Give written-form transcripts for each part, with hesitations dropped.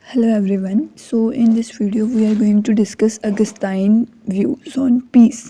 Hello everyone. So in this video we are going to discuss Augustine views on peace.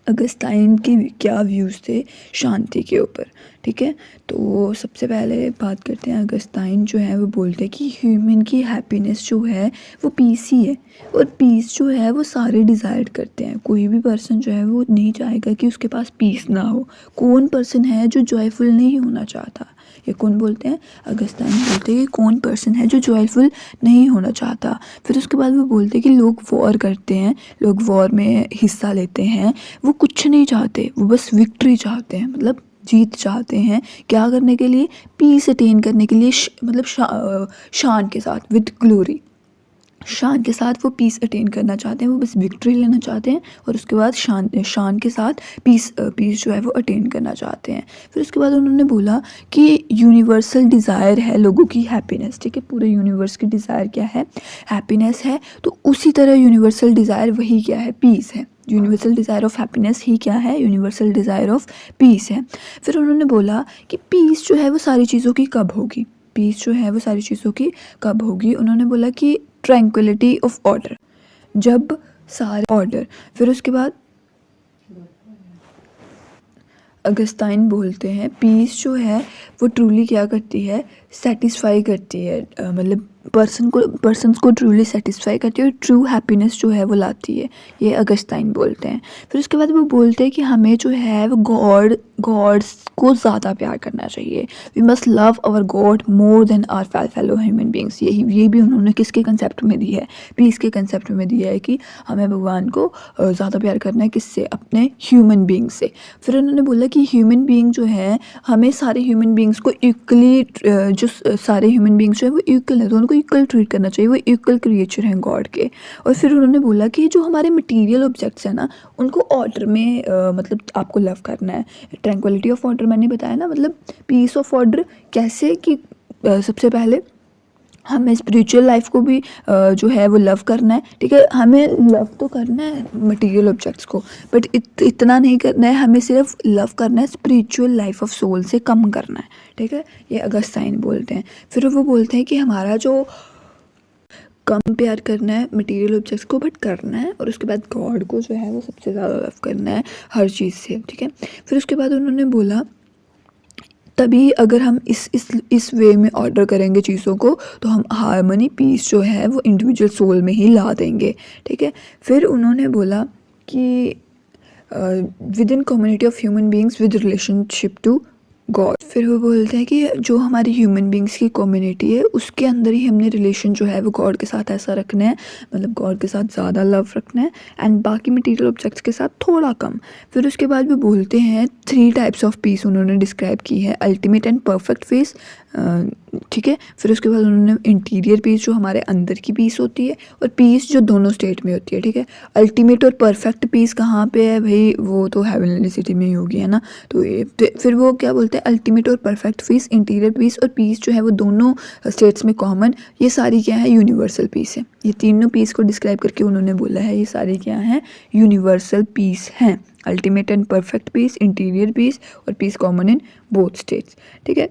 अगस्ताइन के क्या views थे शांति के ऊपर, ठीक है। तो सबसे पहले बात करते हैं, अगस्ताइन जो है वो बोलते हैं कि ह्यूमन की हैप्पीनेस जो है वो पीस ही है, और पीस जो है वो सारे डिज़ायर करते हैं। कोई भी पर्सन जो है वो नहीं चाहेगा कि उसके पास पीस ना हो। कौन पर्सन है जो जॉयफुल नहीं होना चाहता? ये कौन बोलते हैं? अगस्ताइन बोलते हैं कि कौन पर्सन है जो जॉयफुल नहीं होना चाहता। फिर उसके बाद वो बोलते हैं कि लोग वॉर करते हैं, लोग वॉर में हिस्सा लेते हैं, वो कुछ नहीं चाहते, वो बस विक्ट्री चाहते हैं, मतलब जीत चाहते हैं। क्या करने के लिए? पीस अटेन करने के लिए, मतलब शान के साथ, विद ग्लोरी, शान के साथ वो पीस अटेन करना चाहते हैं। वो बस विक्ट्री लेना चाहते हैं और उसके बाद शान के साथ पीस जो है वो अटेन करना चाहते हैं। फिर उसके बाद उन्होंने बोला कि यूनिवर्सल डिज़ायर है लोगों की हैप्पीनेस, ठीक है। पूरे यूनिवर्स की डिज़ायर क्या है? हैप्पीनेस है। तो उसी तरह यूनिवर्सल डिज़ायर वही क्या है? पीस है। यूनिवर्सल डिज़ायर ऑफ हैप्पीनेस ही क्या है? यूनिवर्सल डिज़ायर ऑफ पीस है। फिर उन्होंने बोला कि पीस जो है वो सारी चीज़ों की कब होगी? पीस जो है वो सारी चीज़ों की कब होगी? उन्होंने बोला कि ट्रैंक्विलिटी ऑफ ऑर्डर, जब सारे ऑर्डर। फिर उसके बाद अगस्ताइन बोलते हैं पीस जो है वो ट्रूली क्या करती है? सेटिस्फाई करती है, मतलब पर्सन्स को ट्रूली सेटिस्फाई करती है और ट्रू हैप्पीनेस जो है वो लाती है। ये अगस्ताइन बोलते हैं। फिर उसके बाद वो बोलते हैं कि हमें जो है वो गॉड्स को ज़्यादा प्यार करना चाहिए। We must love our God more than our fellow human beings. ये भी उन्होंने किसके कंसेप्ट में दी है? पीस के कंसेप्ट में दिया है कि हमें भगवान को ज़्यादा प्यार करना है। किससे? अपने ह्यूमन बींग से। फिर उन्होंने बोला कि ह्यूमन बींग जो है, हमें सारे ह्यूमन बींग्स को इक्वली, जो सारे ह्यूमन बींग्स जो है वो इक्वल है, तो उनको इक्वल ट्रीट करना चाहिए। वो इक्वल क्रिएचर हैं गॉड के। और फिर उन्होंने बोला कि जो हमारे मटेरियल ऑब्जेक्ट्स हैं ना, उनको ऑर्डर में मतलब आपको लव करना है। ट्रैंक्विलिटी ऑफ ऑर्डर मैंने बताया ना, मतलब पीस ऑफ ऑर्डर कैसे कि सबसे पहले हमें स्पिरिचुअल लाइफ को भी जो है वो लव करना है, ठीक है। हमें लव तो करना है मटेरियल ऑब्जेक्ट्स को, बट इतना नहीं करना है, हमें सिर्फ लव करना है, स्पिरिचुअल लाइफ ऑफ सोल से कम करना है, ठीक है। ये अगस्ताइन बोलते हैं। फिर वो बोलते हैं कि हमारा जो कम प्यार करना है मटेरियल ऑब्जेक्ट्स को, बट करना है, और उसके बाद गॉड को जो है वो सबसे ज़्यादा लव करना है हर चीज़ से, ठीक है। फिर उसके बाद उन्होंने बोला तभी अगर हम इस वे में ऑर्डर करेंगे चीज़ों को, तो हम हार्मनी, पीस जो है वो इंडिविजुअल सोल में ही ला देंगे, ठीक है। फिर उन्होंने बोला कि within community of human beings with relationship to God. फिर वो बोलते हैं कि जो हमारी ह्यूमन बींग्स की कम्युनिटी है उसके अंदर ही हमने रिलेशन जो है वो गॉड के साथ ऐसा रखना है, मतलब गॉड के साथ ज़्यादा लव रखना है, एंड बाकी मटेरियल ऑब्जेक्ट्स के साथ थोड़ा कम। फिर उसके बाद वो बोलते हैं 3 टाइप्स ऑफ पीस उन्होंने डिस्क्राइब की है, अल्टीमेट एंड परफेक्ट पीस, ठीक है। फिर उसके बाद उन्होंने इंटीरियर पीस जो हमारे अंदर की पीस होती है, और पीस जो दोनों स्टेट में होती है, ठीक है। अल्टीमेट और परफेक्ट पीस कहाँ पे है भाई? वो तो हेवनली सिटी में ही होगी, है ना। तो ये फिर वो क्या बोलते हैं? अल्टीमेट और परफेक्ट पीस, इंटीरियर पीस और पीस जो है वो दोनों स्टेट्स में कॉमन, ये सारी क्या है? यूनिवर्सल पीस है। ये तीनों पीस को डिस्क्राइब करके उन्होंने बोला है ये सारी क्या है? यूनिवर्सल पीस हैं। Ultimate and perfect peace, interior peace और peace common in both states, ठीक है।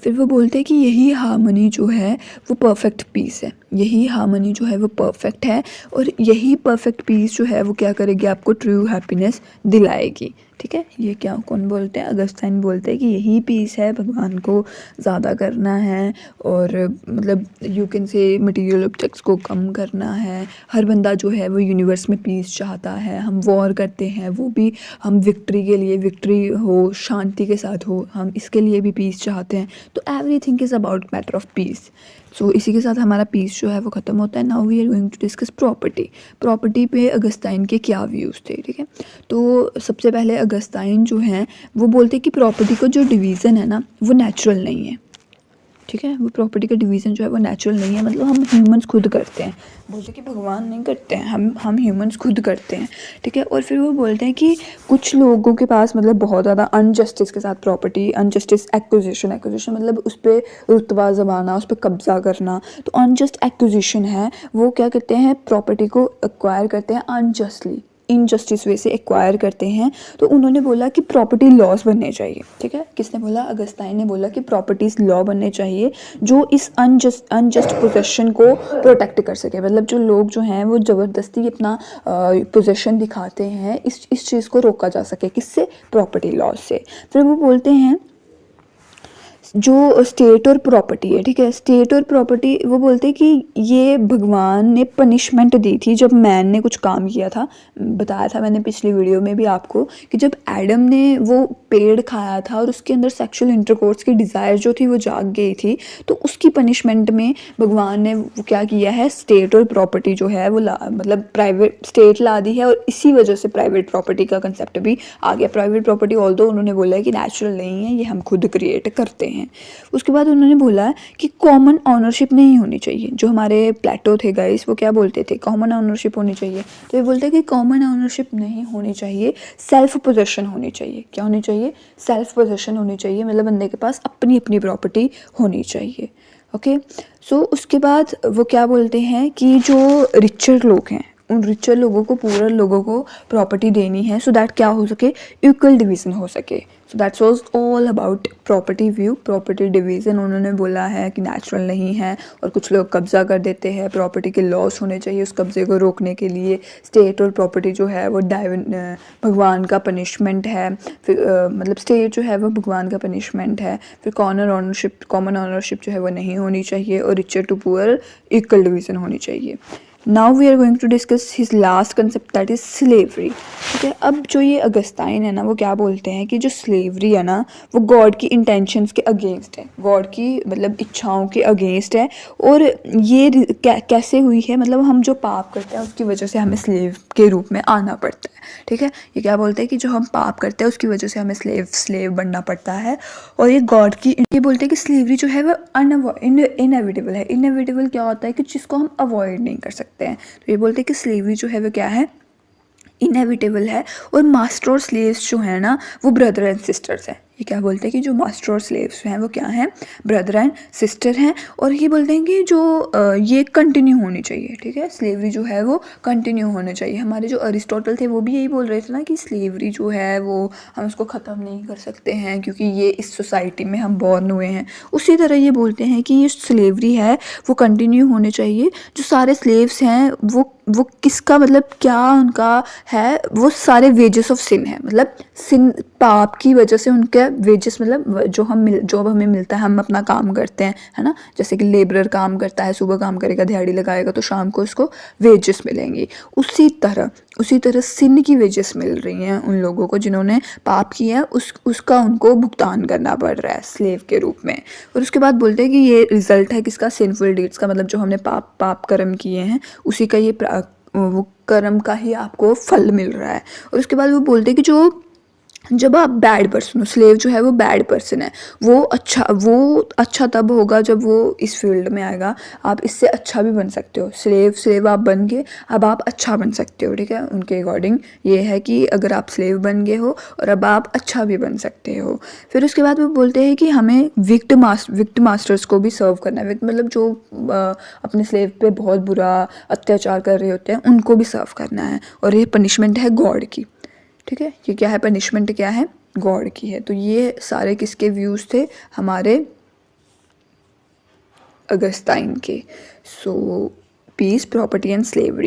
फिर वो बोलते हैं कि यही हार्मनी जो है वो परफेक्ट पीस है, यही हार्मनी जो है वो परफेक्ट है, और यही परफेक्ट पीस जो है वो क्या करेगी? आपको ट्रू हैप्पीनेस दिलाएगी, ठीक है। ये क्या कौन बोलते हैं? अगस्ताइन बोलते हैं कि यही पीस है, भगवान को ज़्यादा करना है, और मतलब you can say material objects को कम करना है। हर बंदा जो है वो यूनिवर्स में पीस चाहता है। हम वॉर करते हैं, वो भी हम विक्ट्री के लिए, विक्ट्री हो, शांति के साथ हो, हम इसके लिए भी पीस चाहते हैं। तो everything is about matter of peace. So इसी के साथ हमारा पीस जो है वो ख़त्म होता है। Now we are going to discuss property पे अगस्ताइन के क्या व्यूज़ थे, ठीक है। तो सबसे पहले अगस्ताइन जो हैं वो बोलते हैं कि प्रॉपर्टी का जो डिवीज़न है ना वो नेचुरल नहीं है, ठीक है। वो प्रॉपर्टी का डिवीज़न जो है वो नेचुरल नहीं है, मतलब हम ह्यूमंस खुद करते हैं। बोलते हैं कि भगवान नहीं करते हैं, हम ह्यूमंस खुद करते हैं, ठीक है। और फिर वो बोलते हैं कि कुछ लोगों के पास मतलब बहुत ज़्यादा अनजस्टिस के साथ प्रॉपर्टी, अनजस्टिस एक्विजिशन मतलब उस पर रुतबा ज़माना, उस पर कब्ज़ा करना, तो अनजस्ट एक्विजिशन है। वो क्या करते हैं? प्रॉपर्टी को एक्वायर करते हैं अनजस्टली, इनजस्टिस वे से एक्वायर करते हैं, तो उन्होंने बोला कि प्रॉपर्टी लॉज बनने चाहिए। ठीक है, किसने बोला? अगस्टाइन ने बोला कि प्रॉपर्टीज़ लॉ बनने चाहिए जो इस अनजस्ट पोजेशन को प्रोटेक्ट कर सके। मतलब जो लोग जो हैं वो ज़बरदस्ती अपना पोजेशन दिखाते हैं, इस चीज़ को रोका जा सके। किससे? प्रॉपर्टी लॉज से। फिर वो बोलते हैं जो स्टेट और प्रॉपर्टी है, ठीक है, स्टेट और प्रॉपर्टी, वो बोलते हैं कि ये भगवान ने पनिशमेंट दी थी जब मैन ने कुछ काम किया था। बताया था मैंने पिछली वीडियो में भी आपको कि जब एडम ने वो पेड़ खाया था और उसके अंदर सेक्सुअल इंटरकोर्स की डिज़ायर जो थी वो जाग गई थी, तो उसकी पनिशमेंट में भगवान ने वो क्या किया है, स्टेट और प्रॉपर्टी जो है वो मतलब प्राइवेट स्टेट ला दी है, और इसी वजह से प्राइवेट प्रॉपर्टी का कंसेप्ट भी आ गया। प्राइवेट प्रॉपर्टी ऑल्दो उन्होंने बोला है कि नेचुरल नहीं है, ये हम खुद क्रिएट करते हैं। उसके बाद उन्होंने बोला कि कॉमन ऑनरशिप नहीं होनी चाहिए। जो हमारे प्लेटो थे गाइस, वो क्या बोलते थे? कॉमन ऑनरशिप होनी चाहिए। तो ये बोलते हैं कि कॉमन ऑनरशिप नहीं होनी चाहिए, सेल्फ पोजेशन होनी चाहिए। क्या होनी चाहिए? सेल्फ पोजेशन होनी चाहिए, मतलब बंदे के पास अपनी अपनी प्रॉपर्टी होनी चाहिए। ओके, सो उसके बाद वो क्या बोलते हैं कि जो रिचर लोग हैं, उन रिचर लोगों को, पूअर लोगों को प्रॉपर्टी देनी है, सो दैट क्या हो सके, इक्वल डिवीज़न हो सके। So that's was all about property view, property division. उन्होंने बोला है कि नेचुरल नहीं है और कुछ लोग कब्ज़ा कर देते हैं, प्रॉपर्टी के लॉस होने चाहिए उस कब्ज़े को रोकने के लिए। स्टेट और प्रॉपर्टी जो है वो भगवान का पनिशमेंट है। फिर मतलब स्टेट जो है वो भगवान का पनिशमेंट है। फिर कॉमन ऑनरशिप जो है वो नहीं होनी चाहिए, और richer to poor equal division होनी चाहिए। Now we are going to discuss his last concept, that is slavery. ठीक है, अब जो ये अगस्ताइन है ना, वो क्या बोलते हैं कि जो स्लेवरी है ना, वो गॉड की इंटेंशंस के अगेंस्ट है, गॉड की मतलब इच्छाओं के अगेंस्ट है। और ये कैसे हुई है? मतलब हम जो पाप करते हैं उसकी वजह से हमें स्लेव के रूप में आना पड़ता है। ठीक है, ये क्या बोलते हैं कि जो हम पाप करते हैं उसकी वजह से हमें स्लेव बनना पड़ता है। और ये गॉड की, ये बोलते हैं कि स्लेवरी जो है वो इनएविटेबल है। इनएविटेबल क्या होता है? कि जिसको हम अवॉइड नहीं कर सकते हैं। तो ये बोलते हैं कि स्लेवरी जो है वो क्या है, इनएविटेबल है। और मास्टर और स्लेव्स जो है ना, वो ब्रदर एंड सिस्टर्स हैं। ये क्या बोलते हैं कि जो मास्टर और स्लेव्स हैं वो क्या हैं, ब्रदर एंड सिस्टर हैं। और ये बोलते हैं कि जो ये कंटिन्यू होनी चाहिए। ठीक है, स्लेवरी जो है वो कंटिन्यू होनी चाहिए। हमारे जो अरिस्टोटल थे वो भी यही बोल रहे थे ना कि स्लेवरी जो है वो हम उसको ख़त्म नहीं कर सकते हैं क्योंकि ये इस सोसाइटी में हम बॉर्न हुए हैं। उसी तरह ये बोलते हैं कि ये स्लेवरी है वो कंटिन्यू होनी चाहिए। जो सारे स्लेव्स हैं वो किसका, मतलब क्या उनका है, वो सारे वेजेस ऑफ सिन है। मतलब सिन, पाप की वजह से उनके वेजेस, मतलब जो हमें मिलता है, हम अपना काम करते हैं, है ना। जैसे कि लेबरर काम करता है, सुबह काम करेगा, दिहाड़ी लगाएगा, तो शाम को उसको वेजेस मिलेंगी। उसी तरह सिन की वेजेस मिल रही हैं उन लोगों को जिन्होंने पाप किया है, उसका उनको भुगतान करना पड़ रहा है स्लेव के रूप में। और उसके बाद बोलते हैं कि ये रिजल्ट है किसका, सिनफुल डीड्स का। मतलब जो हमने पाप कर्म किए हैं उसी का ये वो कर्म का ही आपको फल मिल रहा है। और उसके बाद वो बोलते हैं कि जब आप बैड पर्सन हो, स्लेव जो है वो बैड पर्सन है, वो अच्छा तब होगा जब वो इस फील्ड में आएगा। आप इससे अच्छा भी बन सकते हो। स्लेव आप बन गए, अब आप अच्छा बन सकते हो। ठीक है, उनके अकॉर्डिंग ये है कि अगर आप स्लेव बन गए हो और अब आप अच्छा भी बन सकते हो। फिर उसके बाद वो बोलते हैं कि हमें विक्ट मास्टर्स को भी सर्व करना है। मतलब जो अपने स्लेव पे बहुत बुरा अत्याचार कर रहे होते हैं उनको भी सर्व करना है। और ये पनिशमेंट है गॉड की। ठीक है, ये क्या है, पनिशमेंट क्या है, गॉड की है। तो ये सारे किसके व्यूज़ थे, हमारे अगस्ताइन के। सो पीस, प्रॉपर्टी एंड स्लेवरी।